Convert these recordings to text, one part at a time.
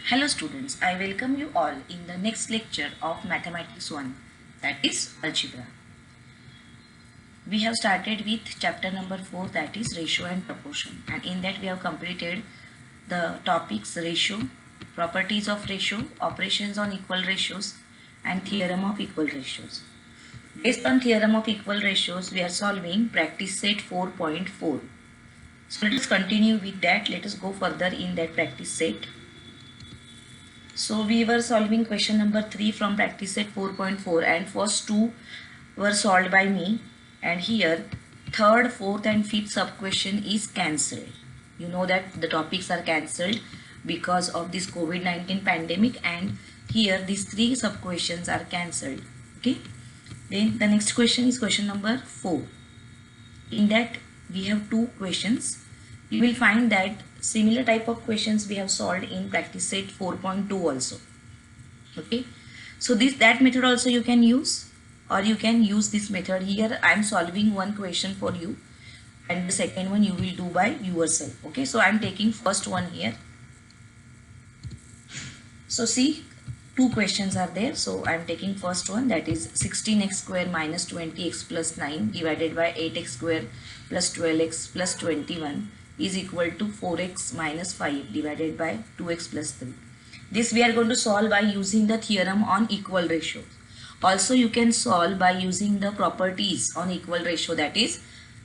Hello students, I welcome you all in the next lecture of Mathematics 1, that is Algebra. We have started with chapter number 4, that is Ratio and Proportion, and in that we have completed the topics ratio, properties of ratio, operations on equal ratios and theorem of equal ratios. Based on theorem of equal ratios, we are solving practice set 4.4. So let us continue with that. Let us go further in that practice set. So we were solving question number 3 from practice set 4.4 and first two were solved by me, and here third, fourth and fifth sub question is cancelled. You know that the topics are cancelled because of this COVID-19 pandemic, and here these three sub questions are cancelled. Okay. Then the next question is question number 4. In that we have two questions. You will find that similar type of questions we have solved in practice set 4.2 also. Okay, so that method also you can use, or you can use this method. Here I am solving one question for you and the second one you will do by yourself. Okay, so I am taking first one here. So see, two questions are there, so I am taking first one, that is 16x square minus 20x plus 9 divided by 8x square plus 12x plus 21 is equal to 4x minus 5 divided by 2x plus 3. This we are going to solve by using the theorem on equal ratios. Also you can solve by using the properties on equal ratio, that is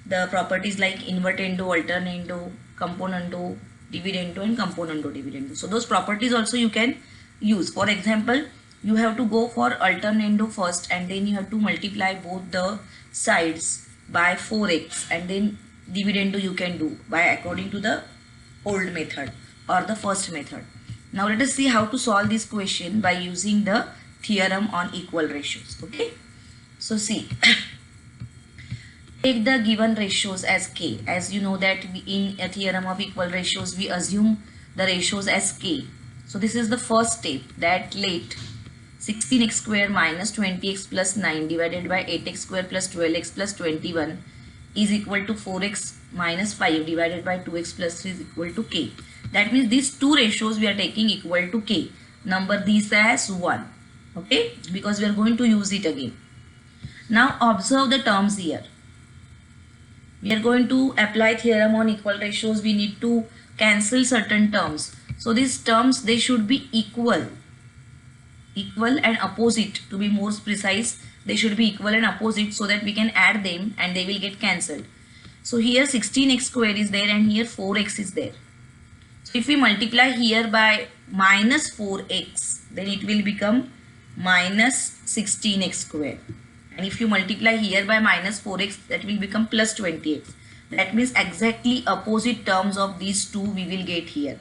the properties like invertendo, alternando, componendo, dividendo and componendo dividendo. So those properties also you can use. For example, you have to go for alternando first, and then you have to multiply both the sides by 4x, and then dividendo you can do by according to the old method or the first method. Now let us see how to solve this question by using the theorem on equal ratios. Okay, so see, take the given ratios as k. As you know that in a theorem of equal ratios we assume the ratios as k. So this is the first step, that let 16x square minus 20x plus 9 divided by 8x square plus 12x plus 21 is equal to 4x minus 5 divided by 2x plus 3 is equal to k. That means these two ratios we are taking equal to k. Number these as 1. Okay, because we are going to use it again. Now observe the terms here. We are going to apply theorem on equal ratios. We need to cancel certain terms. So these terms, they should be equal and opposite. To be more precise, they should be equal and opposite so that we can add them and they will get cancelled. So here 16x square is there and here 4x is there. So if we multiply here by minus 4x, then it will become minus 16x square. And if you multiply here by minus 4x, that will become plus 20x. That means exactly opposite terms of these two we will get here.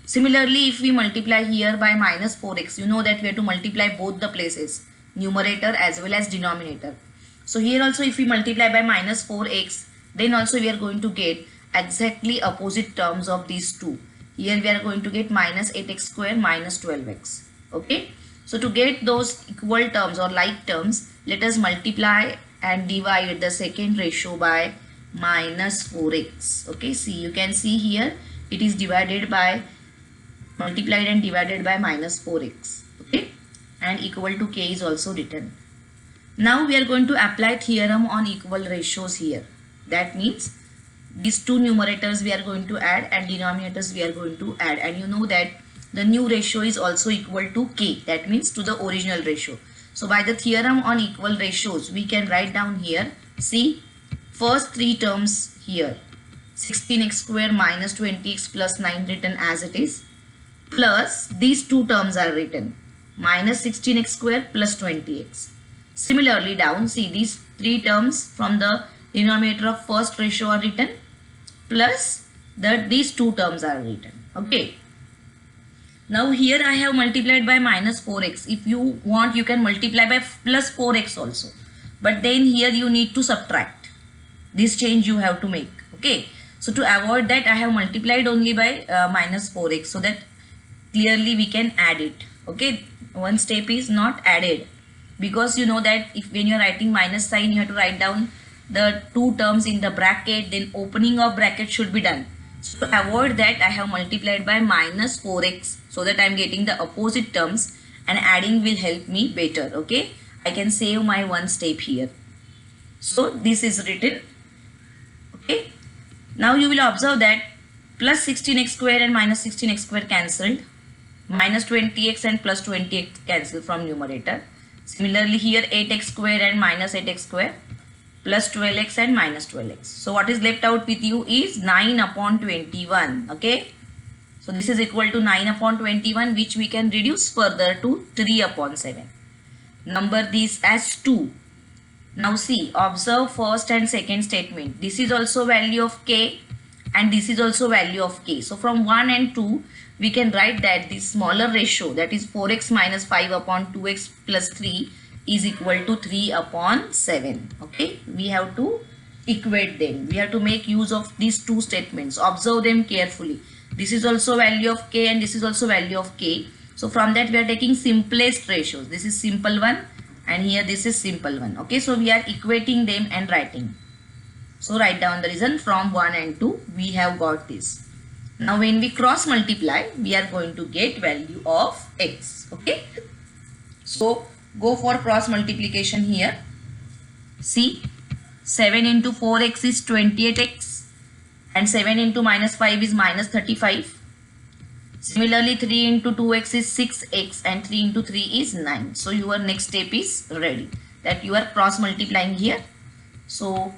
Similarly, if we multiply here by minus 4x, you know that we have to multiply both the places, numerator as well as denominator. So here also if we multiply by minus 4x, then also we are going to get exactly opposite terms of these two. Here we are going to get minus 8x square minus 12x. Okay. So to get those equal terms or like terms, let us multiply and divide the second ratio by minus 4x. Okay. See, you can see here it is divided by, multiplied and divided by minus 4x. Okay, and equal to k is also written. Now we are going to apply theorem on equal ratios here. That means these two numerators we are going to add and denominators we are going to add, and you know that the new ratio is also equal to k. That means to the original ratio. So by the theorem on equal ratios we can write down here, see, first three terms here, 16x square minus 20x plus 9 written as it is, plus these two terms are written, minus 16x square plus 20x. Similarly down, see, these three terms from the denominator of first ratio are written, plus these two terms are written. Okay. Now here I have multiplied by minus 4x. If you want, you can multiply by plus 4x also. But then here you need to subtract. This change you have to make. Okay. So to avoid that, I have multiplied only by minus 4x so that clearly we can add it. Okay, one step is not added, because you know that if when you are writing minus sign, you have to write down the two terms in the bracket, then opening of bracket should be done. So to avoid that, I have multiplied by minus 4x so that I am getting the opposite terms, and adding will help me better. Okay, I can save my one step here. So this is written. Okay, now you will observe that plus 16x square and minus 16x square cancelled, minus 20x and plus 20x cancel from numerator. Similarly here 8x square and minus 8x square, plus 12x and minus 12x. So what is left out with you is 9 upon 21. Okay, so this is equal to 9 upon 21, which we can reduce further to 3 upon 7. Number these as 2. Now see, observe first and second statement. This is also value of k and this is also value of k. So from 1 and 2 we can write that the smaller ratio, that is 4x minus 5 upon 2x plus 3 is equal to 3 upon 7. Okay, we have to equate them. We have to make use of these two statements. Observe them carefully. This is also value of k and this is also value of k. So from that we are taking simplest ratios. This is simple one and here this is simple one. Okay, so we are equating them and writing. So write down the reason. From 1 and 2 we have got this. Now when we cross multiply, we are going to get value of x. Okay, so go for cross multiplication here. See, 7 into 4x is 28x and 7 into minus 5 is minus 35. Similarly 3 into 2x is 6x and 3 into 3 is 9. So your next step is ready, that you are cross multiplying here. So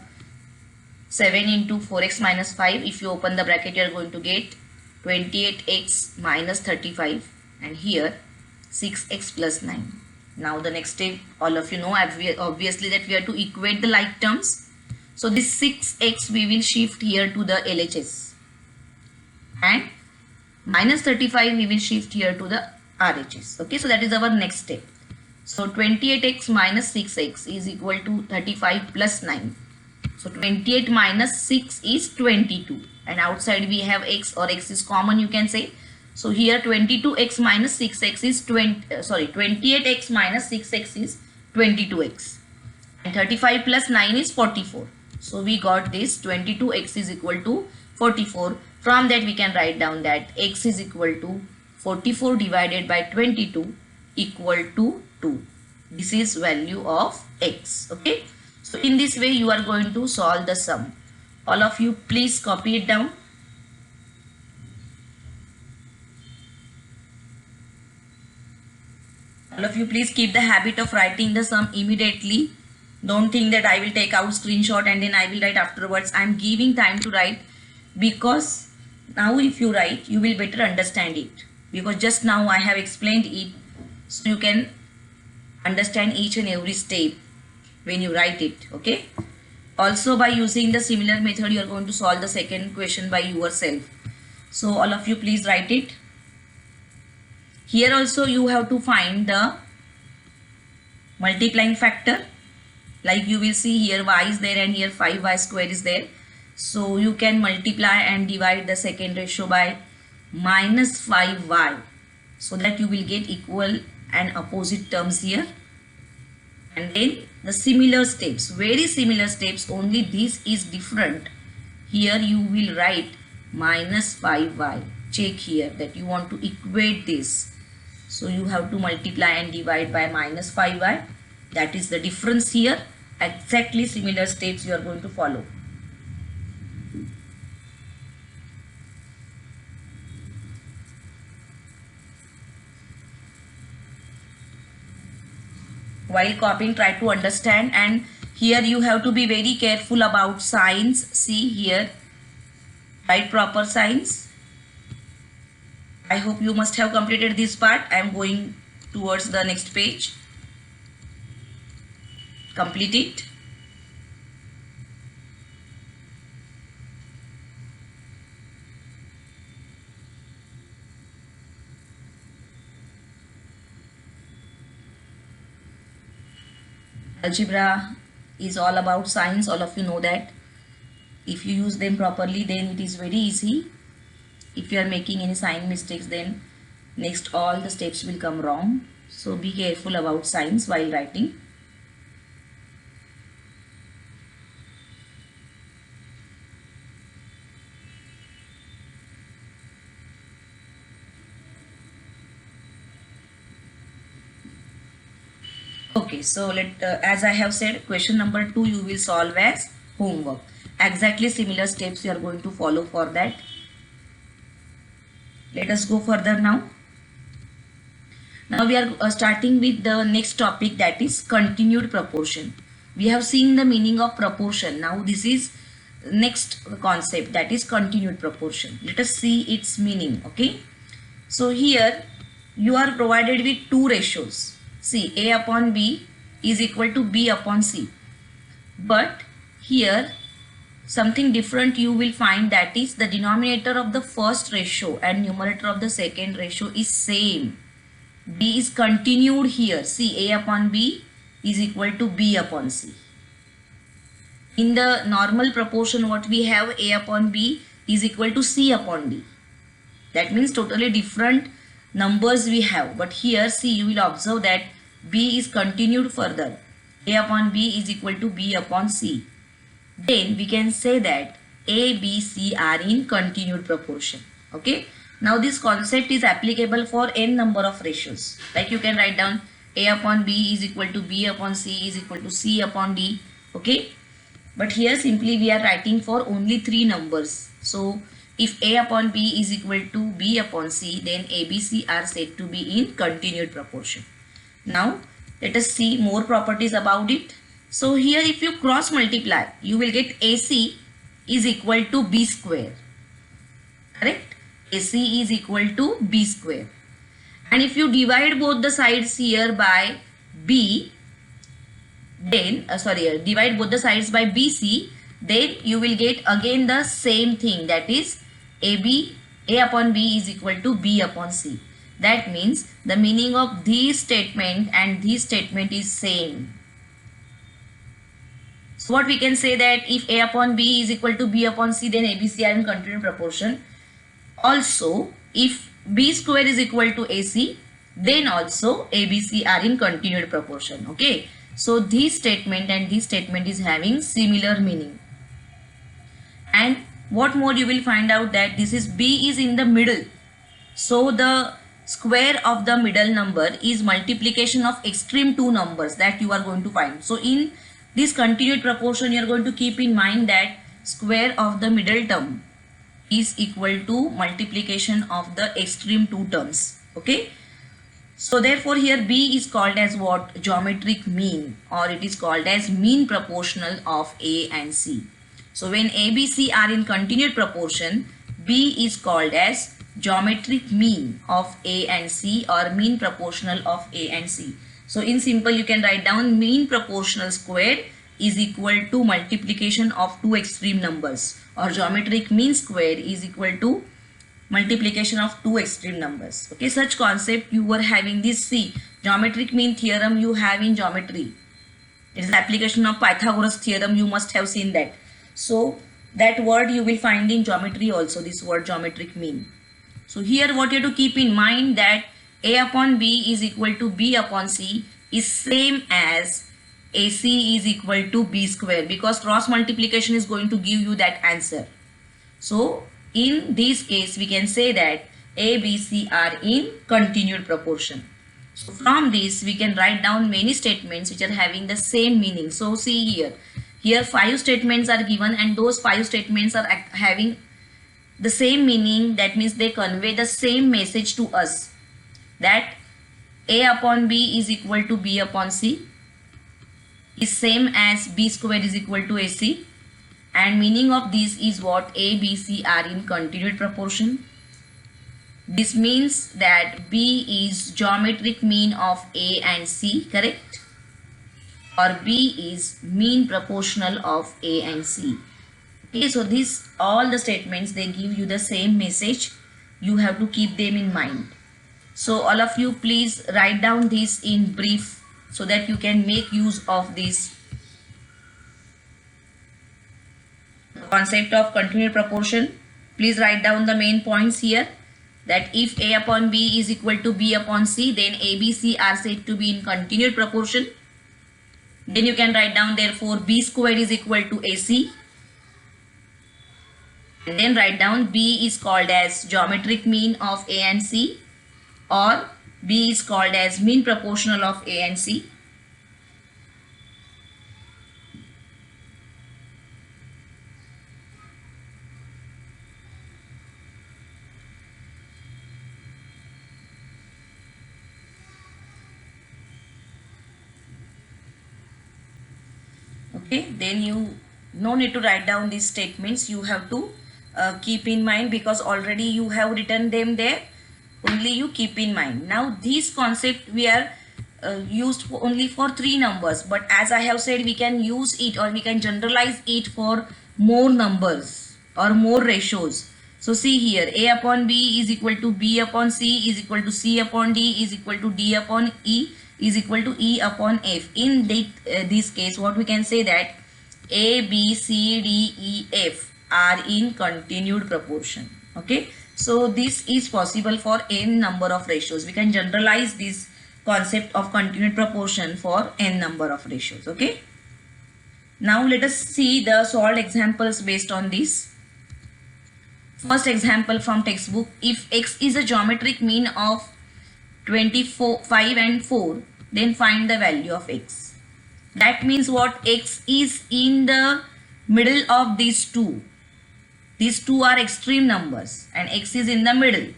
7 into 4x minus 5, if you open the bracket you are going to get 28x minus 35 and here 6x plus 9. Now the next step, all of you know obviously that we have to equate the like terms. So this 6x we will shift here to the LHS and minus 35 we will shift here to the RHS. Okay, so that is our next step. So 28x minus 6x is equal to 35 plus 9. So 28 minus 6 is 22 and outside we have x, or x is common you can say. So here 22x minus 6x is 28x minus 6x is 22x and 35 plus 9 is 44. So we got this 22x is equal to 44. From that we can write down that x is equal to 44 divided by 22 equal to 2. This is value of x. Okay. So in this way you are going to solve the sum. All of you please copy it down. All of you please keep the habit of writing the sum immediately. Don't think that I will take out screenshot and then I will write afterwards. I am giving time to write because now if you write you will better understand it, because just now I have explained it, so you can understand each and every step when you write it. Okay, also by using the similar method you are going to solve the second question by yourself. So all of you please write it. Here also you have to find the multiplying factor, like you will see here y is there and here 5y square is there. So you can multiply and divide the second ratio by minus 5y so that you will get equal and opposite terms here. And then the similar steps, very similar steps, only this is different. Here you will write minus 5y. Check here that you want to equate this. So you have to multiply and divide by minus 5y. That is the difference here. Exactly similar steps you are going to follow. While copying, try to understand, and here you have to be very careful about signs. See here, write proper signs. I hope you must have completed this part. I am going towards the next page. Complete it. Algebra is all about signs. All of you know that. If you use them properly, then it is very easy. If you are making any sign mistakes, then next all the steps will come wrong. So be careful about signs while writing. Okay, so as I have said, question number 2 you will solve as homework. Exactly similar steps you are going to follow for that. Let us go further now. Now we are starting with the next topic, that is continued proportion. We have seen the meaning of proportion. Now this is next concept, that is continued proportion. Let us see its meaning. Okay. So here you are provided with two ratios. See, A upon B is equal to B upon C. But here something different you will find, that is the denominator of the first ratio and numerator of the second ratio is same. B is continued here. See, A upon B is equal to B upon C. In the normal proportion what we have, A upon B is equal to C upon D. That means totally different numbers we have. But here see, you will observe that B is continued further. A upon B is equal to B upon C. Then we can say that A, B, C are in continued proportion. Okay. Now this concept is applicable for n number of ratios. Like you can write down A upon B is equal to B upon C is equal to C upon D. Okay. But here simply we are writing for only 3 numbers. So if A upon B is equal to B upon C, then A, B, C are said to be in continued proportion. Now let us see more properties about it. So here if you cross multiply, you will get AC is equal to B square. Correct? AC is equal to B square. And if you divide both the sides here by B, then divide both the sides by BC, then you will get again the same thing, that is A upon B is equal to B upon C. That means the meaning of this statement and this statement is same. So what we can say, that if A upon B is equal to B upon C, then ABC are in continued proportion. Also, if B square is equal to AC, then also ABC are in continued proportion. Okay. So this statement and this statement is having similar meaning. And what more you will find out, that this is B is in the middle. So the square of the middle number is multiplication of extreme two numbers that you are going to find. So in this continued proportion you are going to keep in mind that square of the middle term is equal to multiplication of the extreme two terms. Okay. So therefore here B is called as what? Geometric mean, or it is called as mean proportional of A and C. So when A, B, C are in continued proportion, B is called as geometric mean of A and C, or mean proportional of A and C. So in simple you can write down mean proportional square is equal to multiplication of two extreme numbers, or geometric mean square is equal to multiplication of two extreme numbers. Okay, such concept you were having this. See, geometric mean theorem you have in geometry. It is the application of Pythagoras theorem, you must have seen that. So that word you will find in geometry also, this word geometric mean. So here what you have to keep in mind, that A upon B is equal to B upon C is same as AC is equal to B square, because cross multiplication is going to give you that answer. So in this case we can say that A, B, C are in continued proportion. So from this we can write down many statements which are having the same meaning. So see here 5 statements are given, and those 5 statements are having the same meaning. That means they convey the same message to us, that A upon B is equal to B upon C is same as B square is equal to AC. And meaning of this is what? A, B, C are in continued proportion. This means that B is geometric mean of A and C, correct? Or B is mean proportional of A and C. Okay, so this all the statements, they give you the same message. You have to keep them in mind. So all of you please write down this in brief so that you can make use of this concept of continued proportion. Please write down the main points here, that if A upon B is equal to B upon C, then A, B, C are said to be in continued proportion. Then you can write down therefore B square is equal to AC. And then write down B is called as geometric mean of A and C, or B is called as mean proportional of A and C. Okay, then you no need to write down these statements. You have to keep in mind, because already you have written them there. Only you keep in mind. Now these concept we are used for only for 3 numbers, but as I have said, we can use it or we can generalize it for more numbers or more ratios. So see here, a upon b is equal to b upon c is equal to c upon d is equal to d upon e is equal to e upon f. In this case, what we can say that a, b, c, d, e, f are in continued proportion. Okay, so this is possible for n number of ratios. We can generalize this concept of continued proportion for n number of ratios. Okay, now let us see the solved examples based on this. First example from textbook: if x is a geometric mean of 24, 5 and 4, then find the value of x. That means what? X is in the middle of these two. These two are extreme numbers and x is in the middle.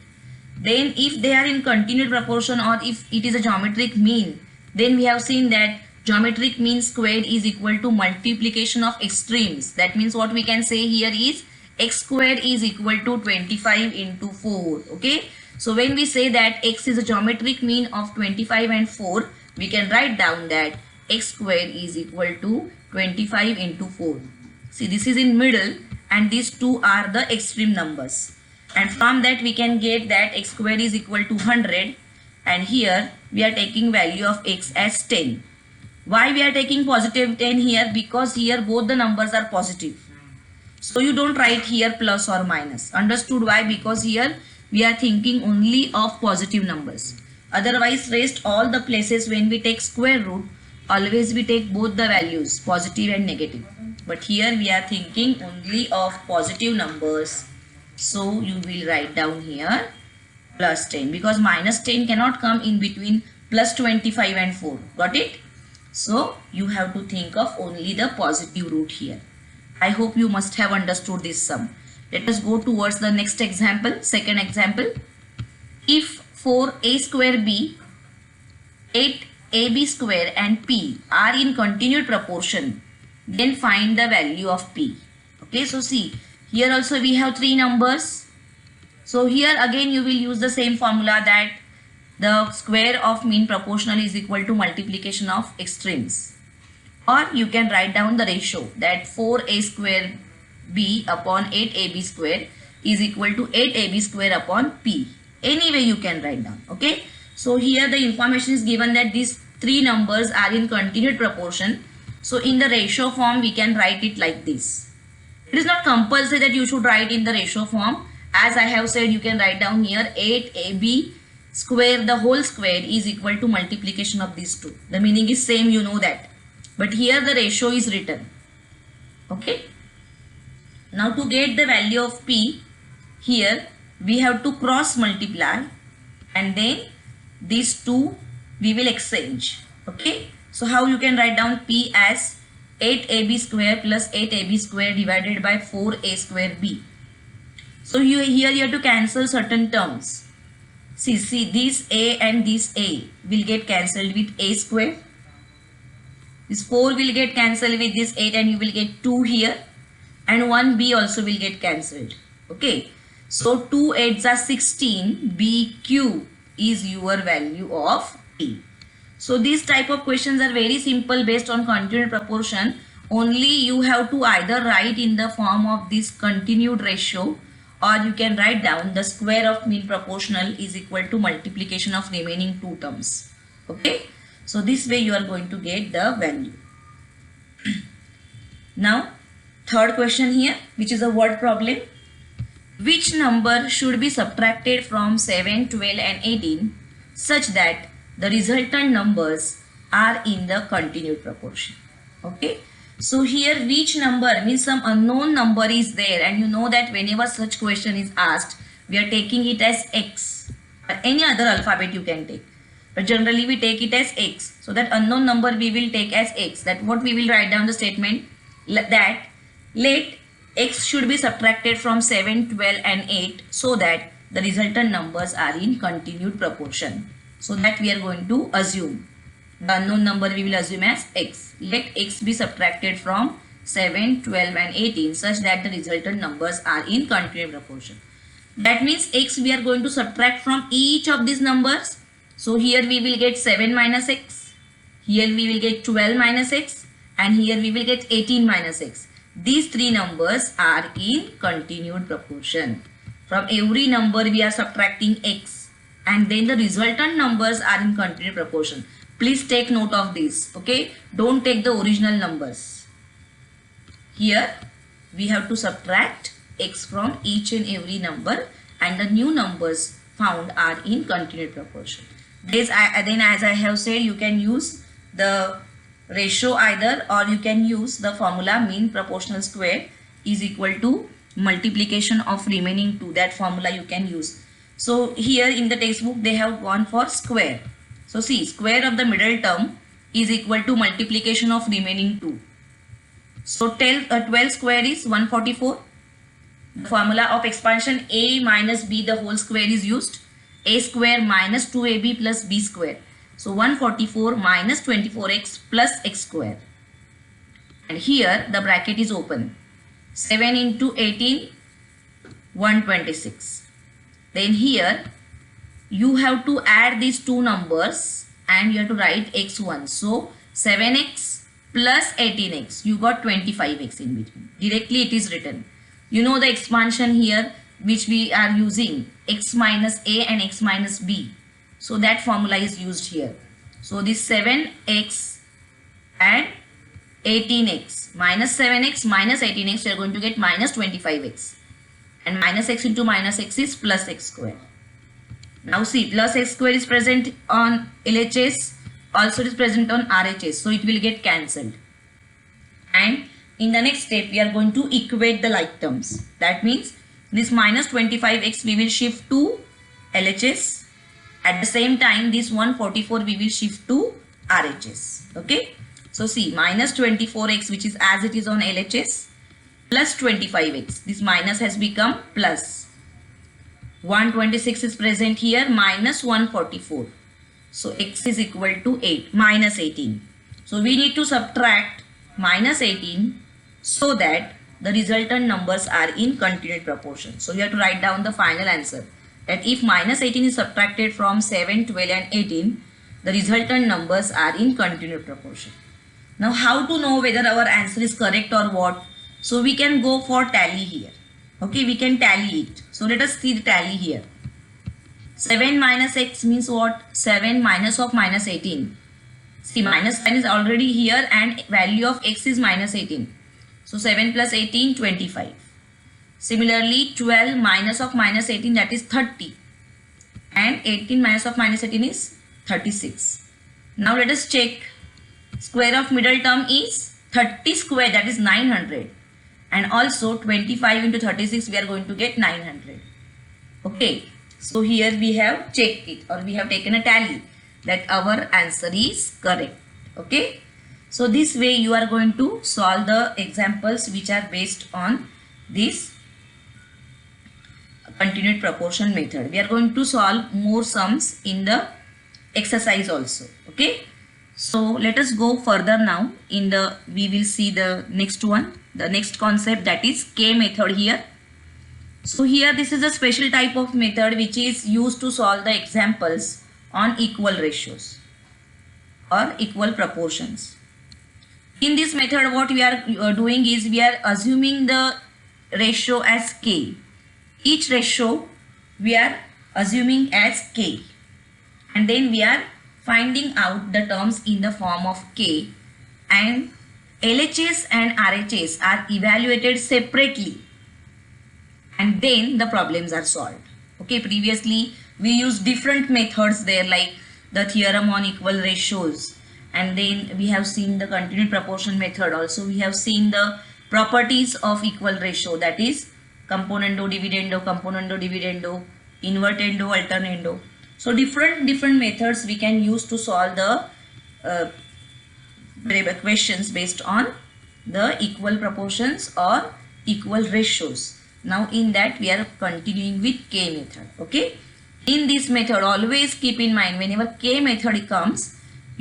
Then if they are in continued proportion, or if it is a geometric mean, then we have seen that geometric mean squared is equal to multiplication of extremes. That means what we can say here is x squared is equal to 25 into 4. Okay, so when we say that x is a geometric mean of 25 and 4, we can write down that x squared is equal to 25 into 4. See, this is in middle and these two are the extreme numbers, and from that we can get that x squared is equal to 100, and here we are taking value of x as 10. Why we are taking positive 10 here? Because here both the numbers are positive. So you don't write here plus or minus. Understood why? Because here we are thinking only of positive numbers. Otherwise, rest all the places when we take square root, always we take both the values, positive and negative. But here we are thinking only of positive numbers. So you will write down here plus 10, because minus 10 cannot come in between plus 25 and 4. Got it? So you have to think of only the positive root here. I hope you must have understood this sum. Let us go towards the next example. Second example. If 4a square b, 8ab square and p are in continued proportion, then find the value of p. Okay, so see, here also we have 3 numbers. So here again you will use the same formula, that the square of mean proportional is equal to multiplication of extremes. Or you can write down the ratio, that 4a square b upon 8ab square is equal to 8ab square upon p. Anyway you can write down. Okay, so here the information is given that these 3 numbers are in continued proportion. So in the ratio form we can write it like this. It is not compulsory that you should write in the ratio form. As I have said, you can write down here 8ab square, the whole square is equal to multiplication of these two. The meaning is same, you know that. But here the ratio is written. Okay. Now to get the value of p, here we have to cross multiply, and then these two we will exchange. Okay. So how you can write down p as 8ab square plus 8ab square divided by 4a square b. So here you have to cancel certain terms. See, this a and this a will get cancelled with a square. This 4 will get cancelled with this 8 and you will get 2 here, and 1b also will get cancelled. Okay, so 2 8s are 16, bq is your value of p. So these type of questions are very simple based on continued proportion. Only you have to either write in the form of this continued ratio, or you can write down the square of mean proportional is equal to multiplication of remaining 2 terms. Okay. So this way you are going to get the value. Now third question here, which is a word problem. Which number should be subtracted from 7, 12 and 18 such that the resultant numbers are in the continued proportion? Okay. So here which number means some unknown number is there, and you know that whenever such question is asked, we are taking it as x, or any other alphabet you can take. But generally we take it as x. So that unknown number we will take as x. That what we will write down the statement, that let x should be subtracted from 7, 12 and 8 so that the resultant numbers are in continued proportion. So that we are going to assume. The unknown number we will assume as x. Let x be subtracted from 7, 12 and 18 such that the resultant numbers are in continuous proportion. That means x we are going to subtract from each of these numbers. So here we will get 7 minus x, here we will get 12 minus x, and here we will get 18 minus x. These three numbers are in continued proportion. From every number we are subtracting x, and then the resultant numbers are in continued proportion. Please take note of this, okay? Don't take the original numbers. Here we have to subtract x from each and every number, and the new numbers found are in continued proportion. Then as I have said, you can use the ratio either, or you can use the formula mean proportional square is equal to multiplication of remaining 2. That formula you can use. So here in the textbook they have gone for square. So see, square of the middle term is equal to multiplication of remaining 2. So 12 square is 144. The formula of expansion a minus b the whole square is used. A square minus 2ab plus b square. So 144 minus 24x plus x square. And here the bracket is open. 7 into 18, 126. Then here you have to add these two numbers and you have to write x1. So 7x plus 18x. You got 25x in between. Directly it is written. You know the expansion here which we are using, x minus a and x minus b. So that formula is used here. So this 7x and 18x minus 7x minus 18x, we are going to get minus 25x. And minus x into minus x is plus x square. Now see, plus x square is present on LHS, also it is present on RHS. So it will get cancelled. And in the next step, we are going to equate the like terms. That means this minus 25x we will shift to LHS. At the same time, this 144 we will shift to RHS. Okay. So see, minus 24x which is as it is on LHS plus 25x. This minus has become plus. 126 is present here, minus 144. So x is equal to 8, minus 18. So we need to subtract minus 18 so that the resultant numbers are in continued proportion. So you have to write down the final answer. That if minus 18 is subtracted from 7, 12 and 18, the resultant numbers are in continued proportion. Now how to know whether our answer is correct or what? So we can go for tally here. Okay, we can tally it. So let us see the tally here. 7 minus x means what? 7 minus of minus 18. See, minus sign is already here and value of x is minus 18. So 7 plus 18, 25. Similarly, 12 minus of minus 18, that is 30. And 18 minus of minus 18 is 36. Now let us check. Square of middle term is 30 square, that is 900. And also 25 into 36, we are going to get 900. Okay. So here we have checked it, or we have taken a tally that our answer is correct. Okay. So this way you are going to solve the examples which are based on this continued proportion method. We are going to solve more sums in the exercise also. Okay. So let us go further now. We will see the next one, the next concept, that is K method here. So here this is a special type of method which is used to solve the examples on equal ratios or equal proportions. In this method what we are doing is we are assuming the ratio as K. Each ratio we are assuming as K, and then we are finding out the terms in the form of K, and LHS and RHS are evaluated separately, and then the problems are solved. Okay, previously we used different methods there, like the theorem on equal ratios, and then we have seen the continued proportion method. Also we have seen the properties of equal ratio, that is componendo, dividendo, invertendo, alternando. So different methods we can use to solve the questions based on the equal proportions or equal ratios. Now in that we are continuing with K method. Okay. In this method always keep in mind, whenever K method comes,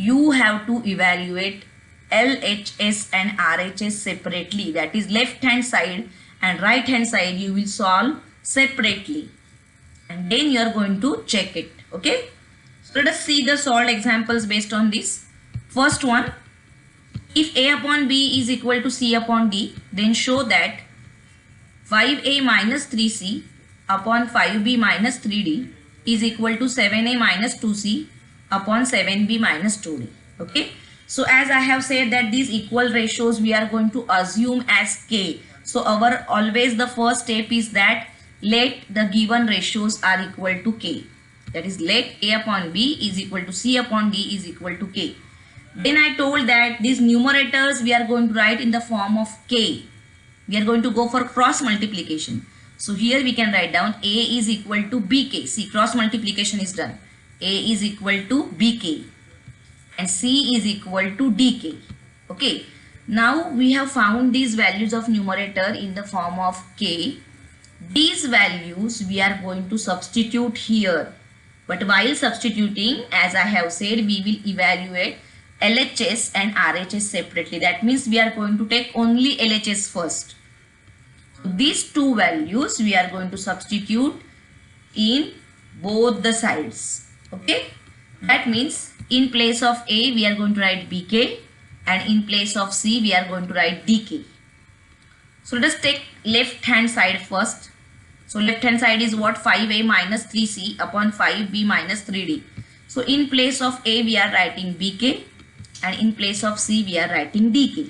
you have to evaluate LHS and RHS separately. That is left hand side and right hand side you will solve separately. And then you are going to check it. Okay. So let us see the solved examples based on this. First one, if A upon B is equal to C upon D, then show that 5A minus 3C upon 5B minus 3D is equal to 7A minus 2C upon 7B minus 2D. Okay. So as I have said that these equal ratios we are going to assume as K. So our always the first step is that let the given ratios are equal to K. That is let A upon B is equal to C upon D is equal to K. Then I told that these numerators we are going to write in the form of K. We are going to go for cross multiplication. So here we can write down A is equal to BK. See, cross multiplication is done. A is equal to BK and C is equal to DK. Okay. Now we have found these values of numerator in the form of K. These values we are going to substitute here. But while substituting, as I have said, we will evaluate LHS and RHS separately. That means we are going to take only LHS first. These two values we are going to substitute in both the sides. Okay. That means in place of A we are going to write BK and in place of C we are going to write DK. So let us take left hand side first. So left hand side is what? 5A minus 3C upon 5B minus 3D. So in place of A we are writing BK and in place of C we are writing DK.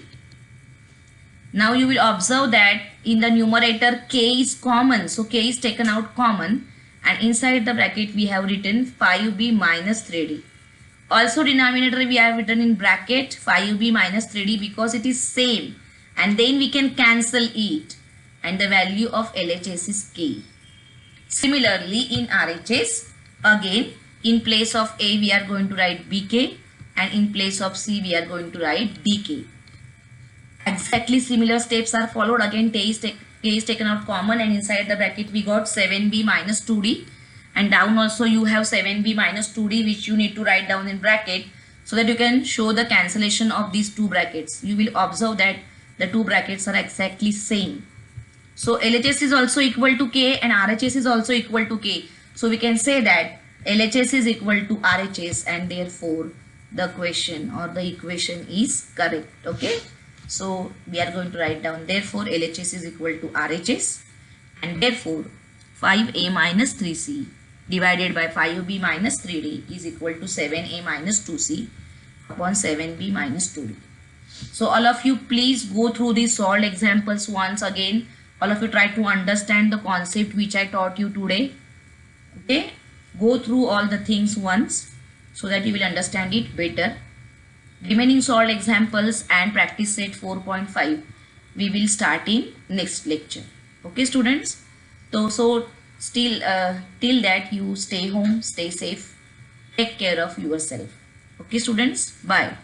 Now you will observe that in the numerator K is common. So K is taken out common and inside the bracket we have written 5B minus 3D. Also denominator we have written in bracket 5B minus 3D because it is same, and then we can cancel it and the value of LHS is K. Similarly in RHS, again in place of A we are going to write BK and in place of C we are going to write DK. Exactly similar steps are followed. Again K is taken out common and inside the bracket we got 7B minus 2D, and down also you have 7B minus 2D which you need to write down in bracket so that you can show the cancellation of these two brackets. You will observe that the two brackets are exactly same. So LHS is also equal to K and RHS is also equal to K. So we can say that LHS is equal to RHS and therefore the question or the equation is correct. Okay. So we are going to write down therefore LHS is equal to RHS and therefore 5A minus 3C divided by 5B minus 3D is equal to 7A minus 2C upon 7B minus 2D. So all of you please go through these solved examples once again. All of you try to understand the concept which I taught you today. Okay. Go through all the things once so that you will understand it better. Remaining solved examples and practice set 4.5 we will start in next lecture. Okay students. So still till that you stay home, stay safe, take care of yourself. Okay students, bye.